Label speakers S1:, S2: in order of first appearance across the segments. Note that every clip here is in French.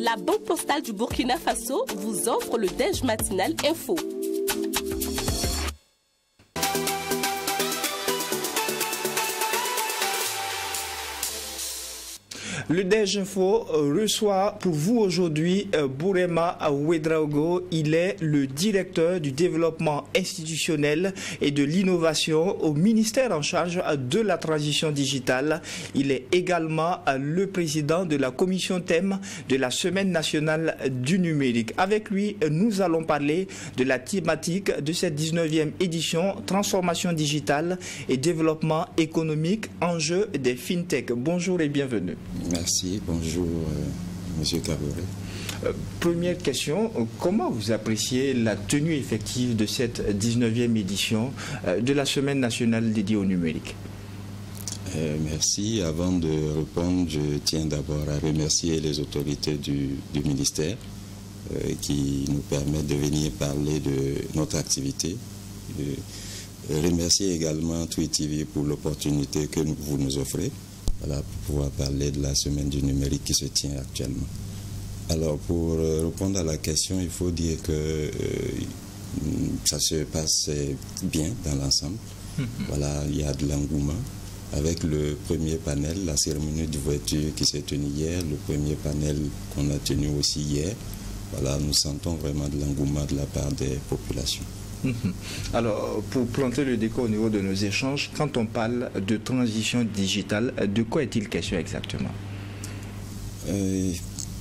S1: La Banque Postale du Burkina Faso vous offre le Déj Matinal Info.
S2: Le Déj Info reçoit pour vous aujourd'hui Bourema Ouedraogo. Il est le directeur du développement institutionnel et de l'innovation au ministère en charge de la transition digitale. Il est également le président de la commission thème de la Semaine nationale du numérique. Avec lui, nous allons parler de la thématique de cette 19e édition, transformation digitale et développement économique, enjeux des fintech. Bonjour et bienvenue.
S3: Merci, bonjour Monsieur Kaboré.
S2: Première question, comment vous appréciez la tenue effective de cette 19e édition de la Semaine nationale dédiée au numérique?
S3: Merci. Avant de répondre, je tiens d'abord à remercier les autorités du ministère qui nous permettent de venir parler de notre activité. Remercier également TWITV pour l'opportunité que vous nous offrez. Voilà, pour pouvoir parler de la semaine du numérique qui se tient actuellement. Alors, pour répondre à la question, il faut dire que ça se passe bien dans l'ensemble. Voilà, il y a de l'engouement. Avec le premier panel, la cérémonie d'ouverture qui s'est tenue hier, le premier panel qu'on a tenu aussi hier, voilà, nous sentons vraiment de l'engouement de la part des populations.
S2: Alors, pour planter le décor au niveau de nos échanges, quand on parle de transition digitale, de quoi est-il question exactement?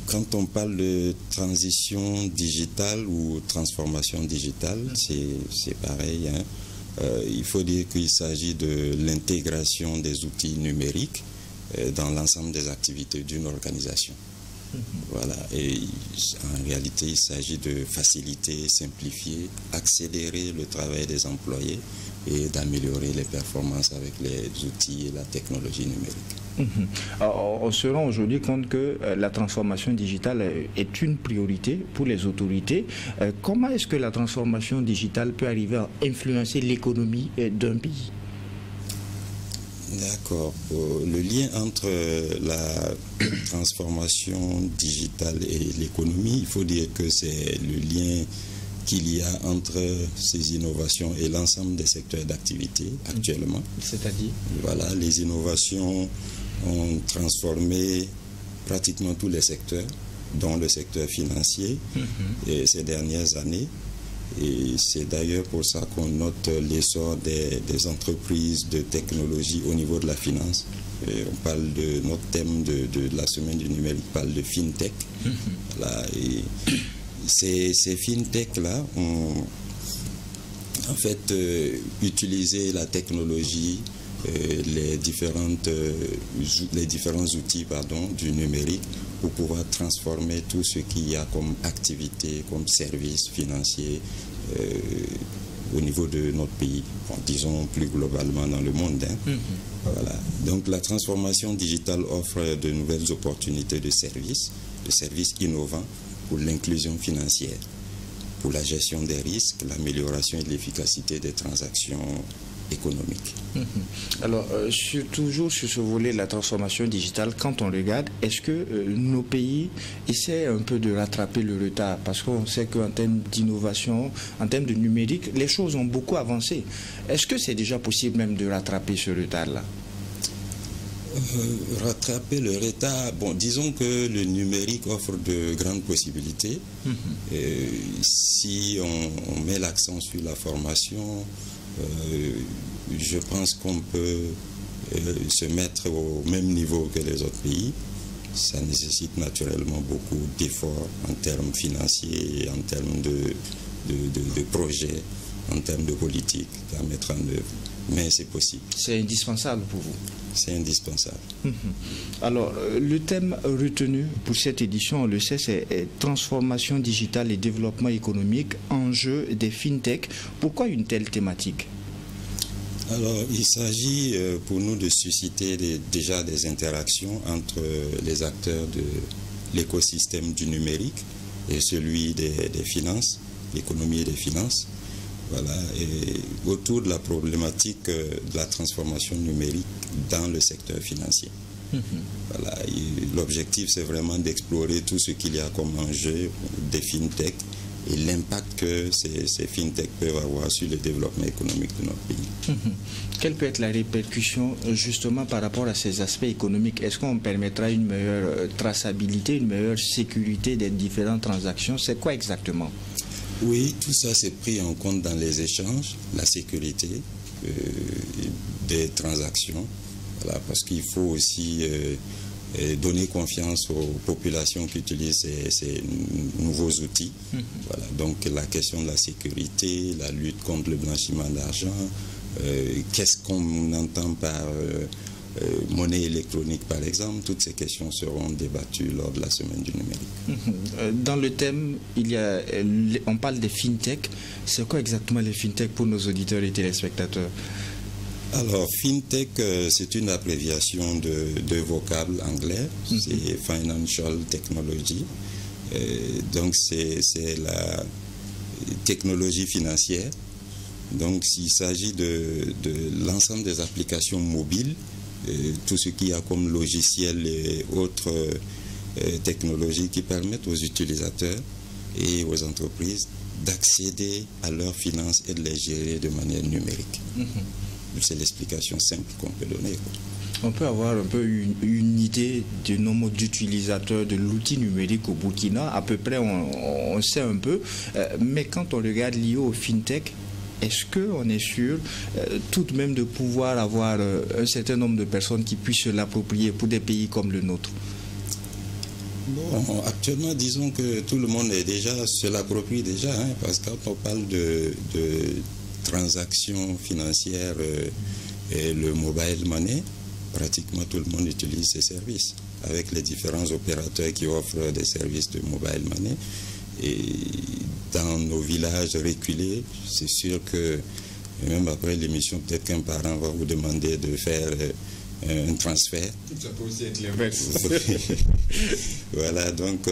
S3: Quand on parle de transition digitale ou transformation digitale, c'est pareil. Hein. Il faut dire qu'il s'agit de l'intégration des outils numériques dans l'ensemble des activités d'une organisation. Voilà, et en réalité, il s'agit de faciliter, simplifier, accélérer le travail des employés et d'améliorer les performances avec les outils et la technologie numérique.
S2: Alors, on se rend aujourd'hui compte que la transformation digitale est une priorité pour les autorités. Comment est-ce que la transformation digitale peut arriver à influencer l'économie d'un pays?
S3: D'accord. Le lien entre la transformation digitale et l'économie, il faut dire que c'est le lien qu'il y a entre ces innovations et l'ensemble des secteurs d'activité actuellement.
S2: C'est-à-dire?
S3: Voilà, les innovations ont transformé pratiquement tous les secteurs, dont le secteur financier, et ces dernières années. Et c'est d'ailleurs pour ça qu'on note l'essor des entreprises de technologie au niveau de la finance. Et on parle de notre thème de la semaine du numérique, parle de fintech. Voilà, et ces fintech-là ont en fait utilisé la technologie, les différents outils du numérique pour pouvoir transformer tout ce qu'il y a comme activité, comme service financier au niveau de notre pays, disons plus globalement dans le monde. Hein. Voilà. Donc la transformation digitale offre de nouvelles opportunités de services innovants pour l'inclusion financière, pour la gestion des risques, l'amélioration et l'efficacité des transactions économique.
S2: Alors, toujours sur ce volet de la transformation digitale, quand on regarde, est-ce que nos pays essaient un peu de rattraper le retard? Parce qu'on sait qu'en termes d'innovation, en termes de numérique, les choses ont beaucoup avancé. Est-ce que c'est déjà possible même de rattraper ce retard-là?
S3: Rattraper le retard, bon, disons que le numérique offre de grandes possibilités. Si on met l'accent sur la formation, je pense qu'on peut se mettre au même niveau que les autres pays. Ça nécessite naturellement beaucoup d'efforts en termes financiers et en termes de projets, en termes de politique à mettre en œuvre. Mais c'est possible.
S2: C'est indispensable pour vous?
S3: C'est indispensable.
S2: Alors, le thème retenu pour cette édition, on le sait, c'est transformation digitale et développement économique, enjeux des fintech. Pourquoi une telle thématique?
S3: Alors, il s'agit pour nous de susciter déjà des interactions entre les acteurs de l'écosystème du numérique et celui des finances, l'économie et des finances. Voilà, et autour de la problématique de la transformation numérique dans le secteur financier. Voilà, l'objectif, c'est vraiment d'explorer tout ce qu'il y a comme enjeu des fintech et l'impact que ces fintech peuvent avoir sur le développement économique de notre pays.
S2: Quelle peut être la répercussion justement par rapport à ces aspects économiques? Est-ce qu'on permettra une meilleure traçabilité, une meilleure sécurité des différentes transactions? C'est quoi exactement?
S3: Oui, tout ça c'est pris en compte dans les échanges, la sécurité des transactions, voilà, parce qu'il faut aussi donner confiance aux populations qui utilisent ces nouveaux outils. Voilà, donc la question de la sécurité, la lutte contre le blanchiment d'argent, qu'est-ce qu'on entend par monnaie électronique par exemple, toutes ces questions seront débattues lors de la semaine du numérique.
S2: Dans le thème, on parle des fintech. C'est quoi exactement les fintech pour nos auditeurs et téléspectateurs?
S3: Alors, fintech, c'est une abréviation de vocable anglais, c'est Financial Technology. Donc, c'est la technologie financière. Donc, il s'agit de l'ensemble des applications mobiles, tout ce qu'il y a comme logiciel et autres technologies qui permettent aux utilisateurs et aux entreprises d'accéder à leurs finances et de les gérer de manière numérique. C'est l'explication simple qu'on peut donner.
S2: On peut avoir un peu une idée du nombre d'utilisateurs de l'outil numérique au Burkina. À peu près, on sait un peu. Mais quand on regarde lié au fintech, est-ce qu'on est sûr tout de même de pouvoir avoir un certain nombre de personnes qui puissent se l'approprier pour des pays comme le nôtre?
S3: Bon, actuellement, disons que tout le monde se l'approprie déjà, hein, parce que quand on parle de transactions financières et le mobile money, pratiquement tout le monde utilise ces services avec les différents opérateurs qui offrent des services de mobile money. Et dans nos villages reculés, c'est sûr que même après l'émission, peut-être qu'un parent va vous demander de faire un transfert.
S2: Ça peut aussi être l'inverse.
S3: Voilà, donc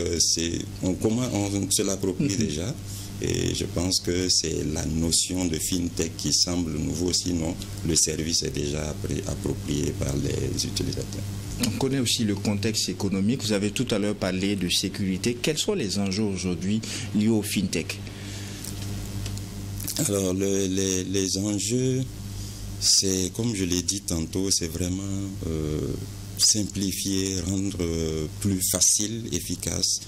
S3: on se l'approprie déjà. Et je pense que c'est la notion de fintech qui semble nouveau, sinon le service est déjà approprié par les utilisateurs.
S2: On connaît aussi le contexte économique. Vous avez tout à l'heure parlé de sécurité. Quels sont les enjeux aujourd'hui liés au fintech?
S3: Alors, les enjeux, c'est, comme je l'ai dit tantôt, c'est vraiment simplifier, rendre plus facile, efficace,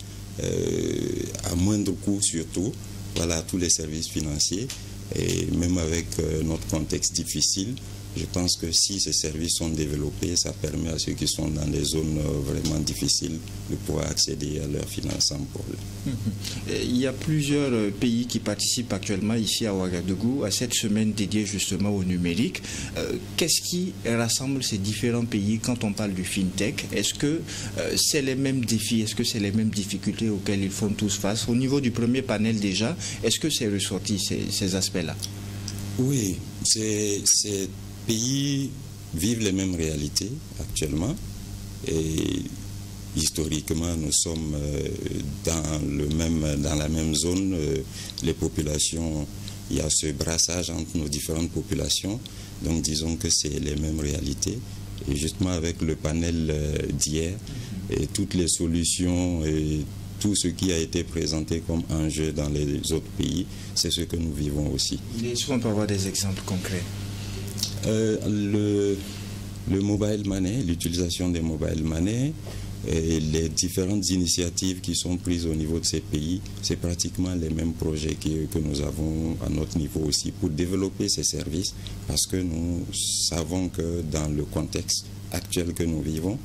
S3: à moindre coût surtout, voilà, tous les services financiers. Et même avec notre contexte difficile, je pense que si ces services sont développés, ça permet à ceux qui sont dans des zones vraiment difficiles de pouvoir accéder à leurs finances sans problème.
S2: Il y a plusieurs pays qui participent actuellement ici à Ouagadougou à cette semaine dédiée justement au numérique. Qu'est-ce qui rassemble ces différents pays quand on parle du fintech? Est-ce que c'est les mêmes défis, est-ce que c'est les mêmes difficultés auxquelles ils font tous face? Au niveau du premier panel déjà, est-ce que c'est ressorti ces aspects-là?
S3: Oui, ces pays vivent les mêmes réalités actuellement et historiquement nous sommes dans la même zone. Les populations, il y a ce brassage entre nos différentes populations, donc disons que c'est les mêmes réalités. Et justement avec le panel d'hier et toutes les solutions et tout ce qui a été présenté comme enjeu dans les autres pays, c'est ce que nous vivons aussi.
S2: Est-ce qu'on peut avoir des exemples concrets?
S3: Le mobile money, l'utilisation des mobile money et les différentes initiatives qui sont prises au niveau de ces pays, c'est pratiquement les mêmes projets que nous avons à notre niveau aussi pour développer ces services, parce que nous savons que dans le contexte actuel que nous vivons,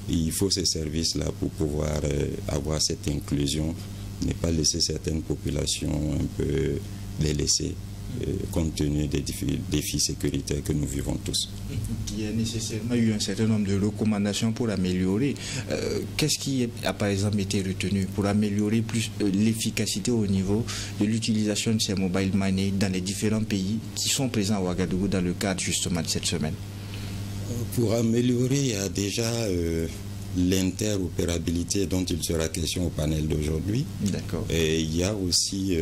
S3: il faut ces services-là pour pouvoir avoir cette inclusion, ne pas laisser certaines populations un peu les laisser, compte tenu des défis sécuritaires que nous vivons tous.
S2: Il y a nécessairement eu un certain nombre de recommandations pour améliorer. Qu'est-ce qui a par exemple été retenu pour améliorer plus l'efficacité au niveau de l'utilisation de ces mobile money dans les différents pays qui sont présents à Ouagadougou dans le cadre justement de cette semaine?
S3: Pour améliorer, il y a déjà l'interopérabilité dont il sera question au panel d'aujourd'hui.
S2: D'accord.
S3: Et il y a aussi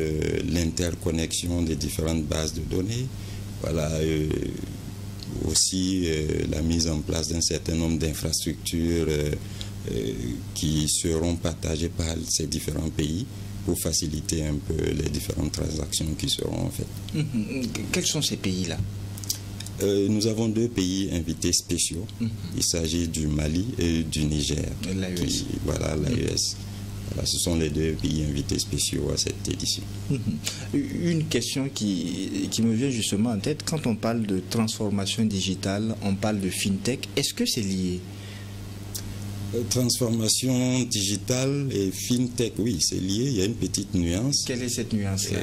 S3: l'interconnexion des différentes bases de données. Voilà, aussi la mise en place d'un certain nombre d'infrastructures qui seront partagées par ces différents pays pour faciliter un peu les différentes transactions qui seront faites.
S2: Quels sont ces pays-là?
S3: Nous avons 2 pays invités spéciaux. Il s'agit du Mali et du Niger.
S2: L'AES.
S3: Voilà, l'AES. Voilà, ce sont les 2 pays invités spéciaux à cette édition.
S2: Une question qui me vient justement en tête, quand on parle de transformation digitale, on parle de FinTech, est-ce que c'est lié?
S3: Transformation digitale et FinTech, oui, c'est lié, il y a une petite nuance.
S2: Quelle est cette nuance-là?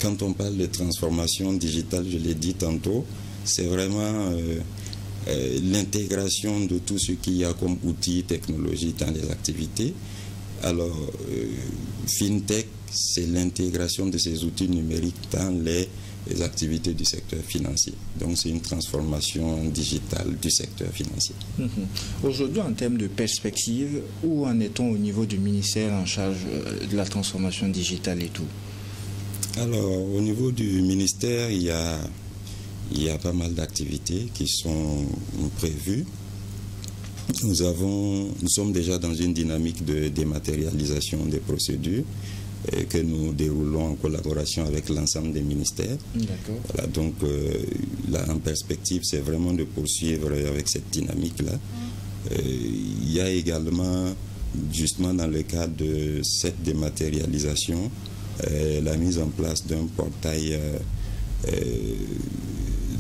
S3: Quand on parle de transformation digitale, je l'ai dit tantôt, c'est vraiment l'intégration de tout ce qu'il y a comme outils technologiques dans les activités. Alors, FinTech, c'est l'intégration de ces outils numériques dans les activités du secteur financier. Donc, c'est une transformation digitale du secteur financier.
S2: Aujourd'hui, en termes de perspective, où en est-on au niveau du ministère en charge de la transformation digitale et tout? Alors,
S3: au niveau du ministère, il y a pas mal d'activités qui sont prévues. Nous sommes déjà dans une dynamique de dématérialisation des procédures que nous déroulons en collaboration avec l'ensemble des ministères. Voilà, donc là, en perspective, c'est vraiment de poursuivre avec cette dynamique-là. Il y a également, justement dans le cadre de cette dématérialisation, la mise en place d'un portail,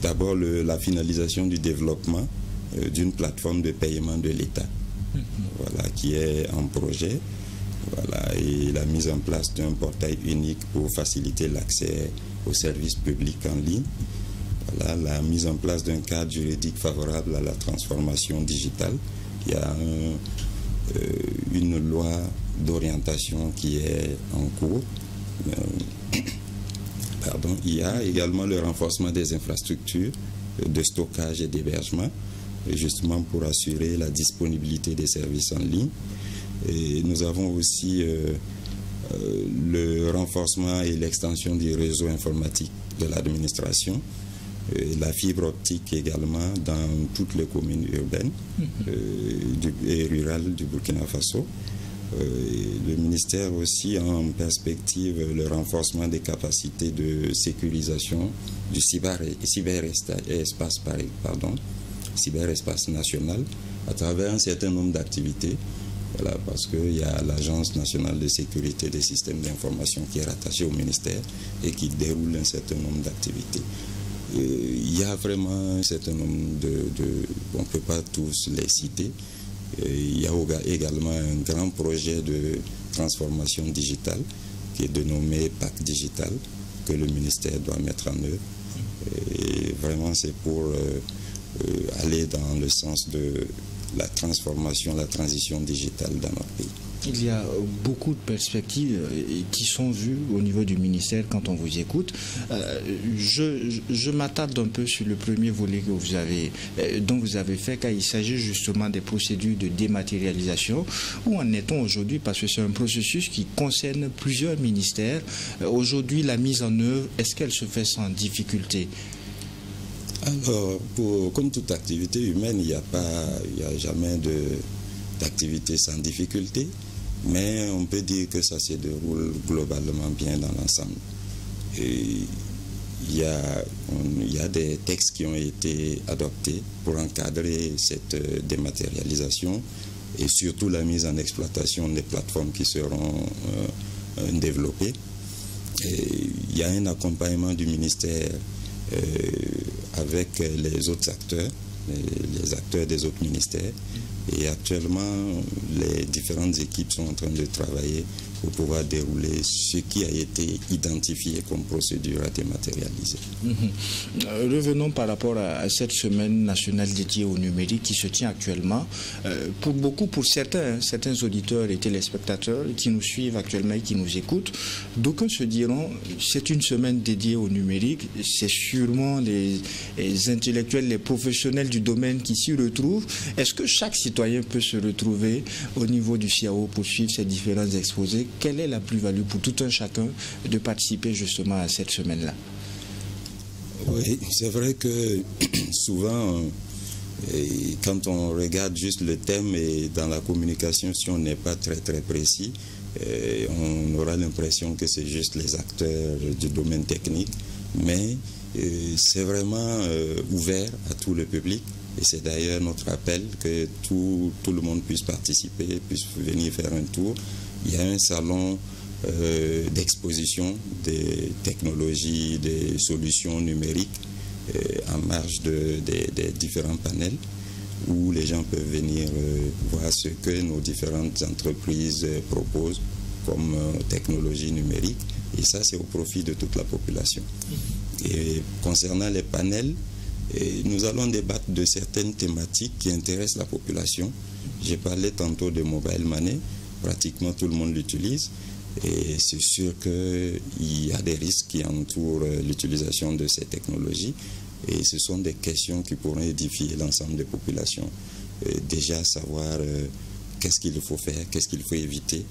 S3: d'abord la finalisation du développement d'une plateforme de paiement de l'État, voilà, qui est en projet. Voilà, et la mise en place d'un portail unique pour faciliter l'accès aux services publics en ligne. Voilà, la mise en place d'un cadre juridique favorable à la transformation digitale. Il y a une loi d'orientation qui est en cours. Pardon. Il y a également le renforcement des infrastructures de stockage et d'hébergement, justement pour assurer la disponibilité des services en ligne. Et nous avons aussi le renforcement et l'extension du réseau informatique de l'administration, la fibre optique également dans toutes les communes urbaines et rurales du Burkina Faso. Le ministère aussi a en perspective le renforcement des capacités de sécurisation du cyberespace national à travers un certain nombre d'activités. Voilà, parce qu'il y a l'Agence nationale de sécurité des systèmes d'information qui est rattachée au ministère et qui déroule un certain nombre d'activités. Il y a vraiment un certain nombre on ne peut pas tous les citer. Il y a également un grand projet de transformation digitale qui est dénommé PAC Digital que le ministère doit mettre en œuvre. Et vraiment, c'est pour aller dans le sens de la transformation, la transition digitale dans notre pays.
S2: Il y a beaucoup de perspectives qui sont vues au niveau du ministère quand on vous écoute. Je m'attarde un peu sur le premier volet que dont vous avez fait, car il s'agit justement des procédures de dématérialisation. Où en est-on aujourd'hui? Parce que c'est un processus qui concerne plusieurs ministères. Aujourd'hui, la mise en œuvre, est-ce qu'elle se fait sans difficulté?
S3: Alors, comme toute activité humaine, il n'y a jamais d'activité sans difficulté, mais on peut dire que ça se déroule globalement bien dans l'ensemble. Il y a des textes qui ont été adoptés pour encadrer cette dématérialisation et surtout la mise en exploitation des plateformes qui seront développées. Il y a un accompagnement du ministère avec les autres acteurs, les acteurs des autres ministères. Et actuellement, les différentes équipes sont en train de travailler pour pouvoir dérouler ce qui a été identifié comme procédure à dématérialiser.
S2: Revenons par rapport à cette semaine nationale dédiée au numérique qui se tient actuellement. Pour certains auditeurs et téléspectateurs qui nous suivent actuellement et qui nous écoutent, d'aucuns se diront c'est une semaine dédiée au numérique, c'est sûrement les intellectuels, les professionnels du domaine qui s'y retrouvent. Est-ce que chaque citoyen peut se retrouver au niveau du CAO pour suivre ces différents exposés? Quelle est la plus-value pour tout un chacun de participer justement à cette semaine-là?
S3: Oui, c'est vrai que souvent, quand on regarde juste le thème et dans la communication, si on n'est pas très précis, on aura l'impression que c'est juste les acteurs du domaine technique, mais c'est vraiment ouvert à tout le public. Et c'est d'ailleurs notre appel que tout le monde puisse participer, puisse venir faire un tour. Il y a un salon d'exposition des technologies, des solutions numériques en marge des différents panels où les gens peuvent venir voir ce que nos différentes entreprises proposent comme technologie numérique. Et ça, c'est au profit de toute la population. Et concernant les panels, nous allons débattre de certaines thématiques qui intéressent la population. J'ai parlé tantôt de mobile money, pratiquement tout le monde l'utilise. Et c'est sûr qu'il y a des risques qui entourent l'utilisation de ces technologies. Et ce sont des questions qui pourront édifier l'ensemble des populations. Déjà savoir qu'est-ce qu'il faut faire, qu'est-ce qu'il faut éviter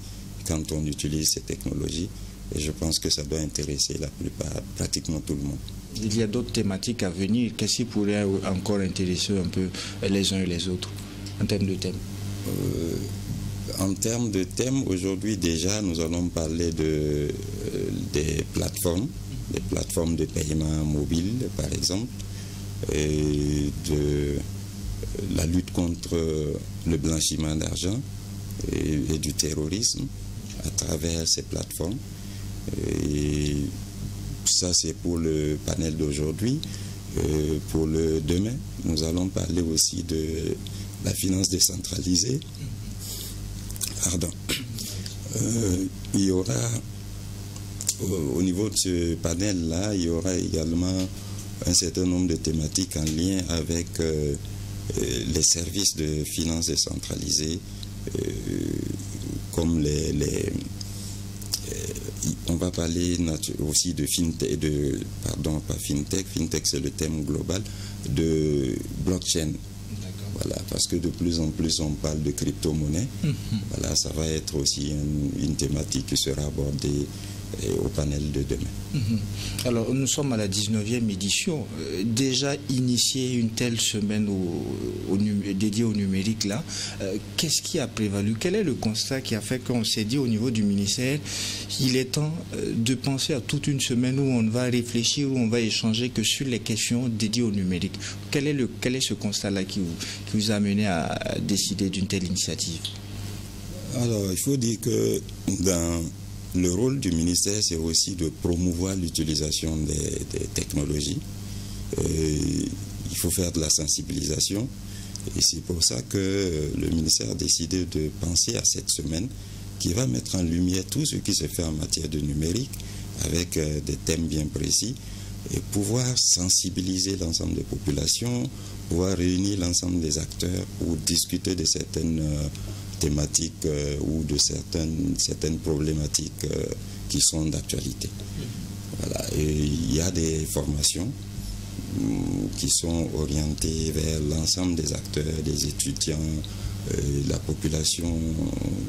S3: quand on utilise ces technologies. Et je pense que ça doit intéresser la plupart, pratiquement tout le monde.
S2: Il y a d'autres thématiques à venir. Qu'est-ce qui pourrait encore intéresser un peu les uns et les autres en termes de thèmes?
S3: En termes de thèmes, aujourd'hui déjà, nous allons parler des plateformes de paiement mobile, par exemple, et de la lutte contre le blanchiment d'argent et du terrorisme à travers ces plateformes. Et ça, c'est pour le panel d'aujourd'hui. Pour le demain, nous allons parler aussi de la finance décentralisée. Pardon. Il y aura, au niveau de ce panel-là, il y aura également un certain nombre de thématiques en lien avec les services de finance décentralisée, comme on va parler aussi de fintech, pardon, pas fintech, fintech c'est le thème global, de blockchain. Voilà, parce que de plus en plus on parle de crypto-monnaie. Voilà, ça va être aussi une thématique qui sera abordée au panel de demain.
S2: Alors, nous sommes à la 19e édition. Déjà initié une telle semaine dédiée au numérique, là, qu'est-ce qui a prévalu? Quel est le constat qui a fait qu'on s'est dit au niveau du ministère, il est temps de penser à toute une semaine où on va réfléchir, où on va échanger que sur les questions dédiées au numérique? Quel est ce constat-là qui vous a amené à décider d'une telle initiative?
S3: Alors, il faut dire que le rôle du ministère, c'est aussi de promouvoir l'utilisation des technologies. Il faut faire de la sensibilisation. Et c'est pour ça que le ministère a décidé de penser à cette semaine qui va mettre en lumière tout ce qui se fait en matière de numérique avec des thèmes bien précis et pouvoir sensibiliser l'ensemble des populations, pouvoir réunir l'ensemble des acteurs pour discuter de certaines thématiques ou de certaines problématiques qui sont d'actualité. Voilà. Et il y a des formations qui sont orientées vers l'ensemble des acteurs, des étudiants, la population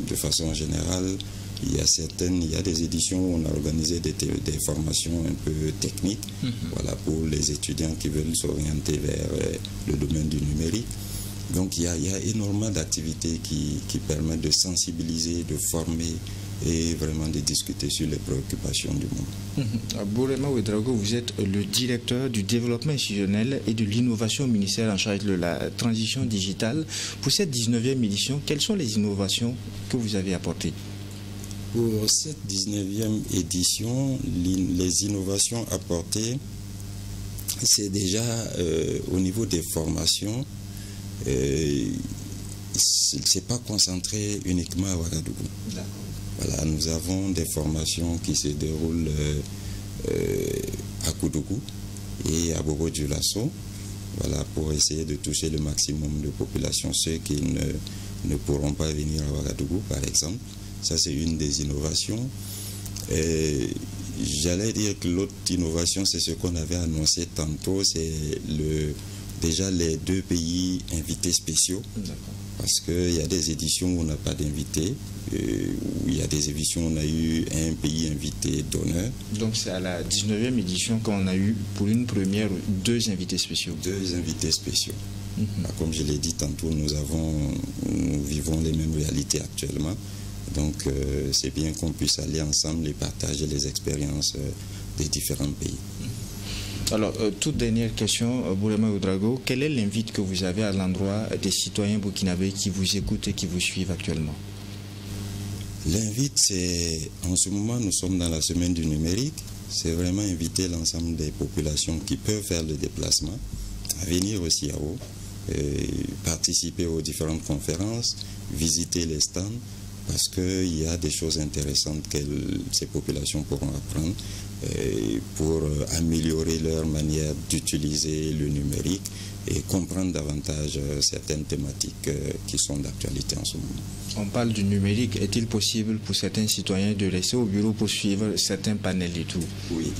S3: de façon générale. Il y a des éditions où on a organisé des formations un peu techniques, voilà, pour les étudiants qui veulent s'orienter vers le domaine du numérique. Donc il y a énormément d'activités qui permettent de sensibiliser, de former et vraiment de discuter sur les préoccupations du monde.
S2: Bourema Ouedraogo, vous êtes le directeur du développement institutionnel et de l'innovation au ministère en charge de la transition digitale. Pour cette 19e édition, quelles sont les innovations que vous avez apportées?
S3: Pour cette 19e édition, les innovations apportées, c'est déjà au niveau des formations. C'est pas concentré uniquement à Ouagadougou. Voilà, nous avons des formations qui se déroulent à Koudougou et à Bobo-Dioulasso, voilà, pour essayer de toucher le maximum de populations, ceux qui ne pourront pas venir à Ouagadougou, par exemple. Ça, c'est une des innovations. J'allais dire que l'autre innovation, c'est ce qu'on avait annoncé tantôt, c'est déjà les 2 pays invités spéciaux. Parce qu'il y a des éditions où on n'a pas d'invités, où il y a des éditions où on a eu un pays invité d'honneur.
S2: Donc c'est à la 19e édition qu'on a eu pour une première 2 invités spéciaux.
S3: 2 invités spéciaux. Comme je l'ai dit tantôt, nous vivons les mêmes réalités actuellement. Donc c'est bien qu'on puisse aller ensemble et partager les expériences des différents pays.
S2: Alors, toute dernière question, Bourema Ouedraogo, quel est l'invite que vous avez à l'endroit des citoyens burkinabés qui vous écoutent et qui vous suivent actuellement?
S3: L'invite, c'est, en ce moment, nous sommes dans la semaine du numérique, c'est vraiment inviter l'ensemble des populations qui peuvent faire le déplacement à venir au CIAO, participer aux différentes conférences, visiter les stands, parce qu'il y a des choses intéressantes que ces populations pourront apprendre pour améliorer leur manière d'utiliser le numérique et comprendre davantage certaines thématiques qui sont d'actualité en ce moment.
S2: On parle du numérique. Est-il possible pour certains citoyens de rester au bureau pour suivre certains panels et tout? Oui,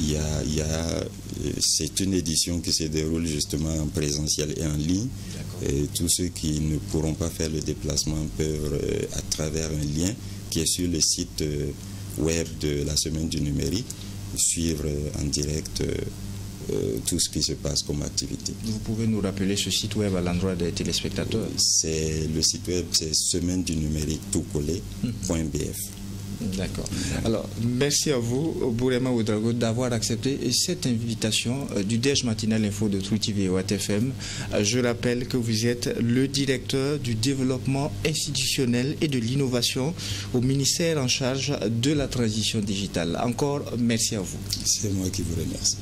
S3: c'est une édition qui se déroule justement en présentiel et en ligne. Et tous ceux qui ne pourront pas faire le déplacement peuvent, à travers un lien qui est sur le site web de la Semaine du numérique, suivre en direct tout ce qui se passe comme activité.
S2: Vous pouvez nous rappeler ce site web à l'endroit des téléspectateurs?
S3: Le site web, c'est semaine du numérique tout collé.bf.
S2: D'accord. Alors, merci à vous, Bourema Ouedraogo, d'avoir accepté cette invitation du Déj Matinal Info de True TV et Watt FM. Je rappelle que vous êtes le directeur du développement institutionnel et de l'innovation au ministère en charge de la transition digitale. Encore, merci à vous.
S3: C'est moi qui vous remercie.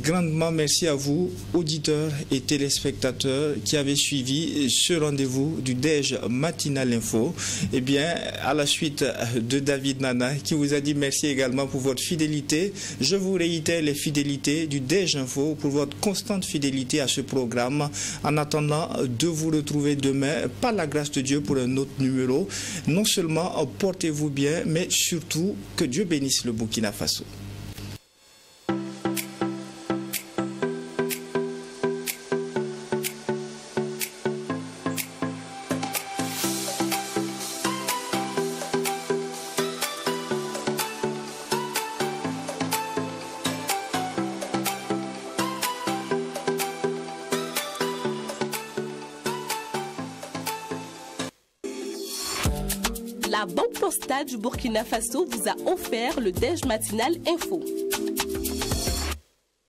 S2: Grandement merci à vous, auditeurs et téléspectateurs qui avez suivi ce rendez-vous du Déj Matinal Info. Eh bien, à la suite de David Nana qui vous a dit merci également pour votre fidélité, je vous réitère les fidélités du Déj Info pour votre constante fidélité à ce programme. En attendant de vous retrouver demain, par la grâce de Dieu, pour un autre numéro. Non seulement portez-vous bien, mais surtout que Dieu bénisse le Burkina Faso.
S1: La Banque Postale du Burkina Faso vous a offert le Déj Matinal Info.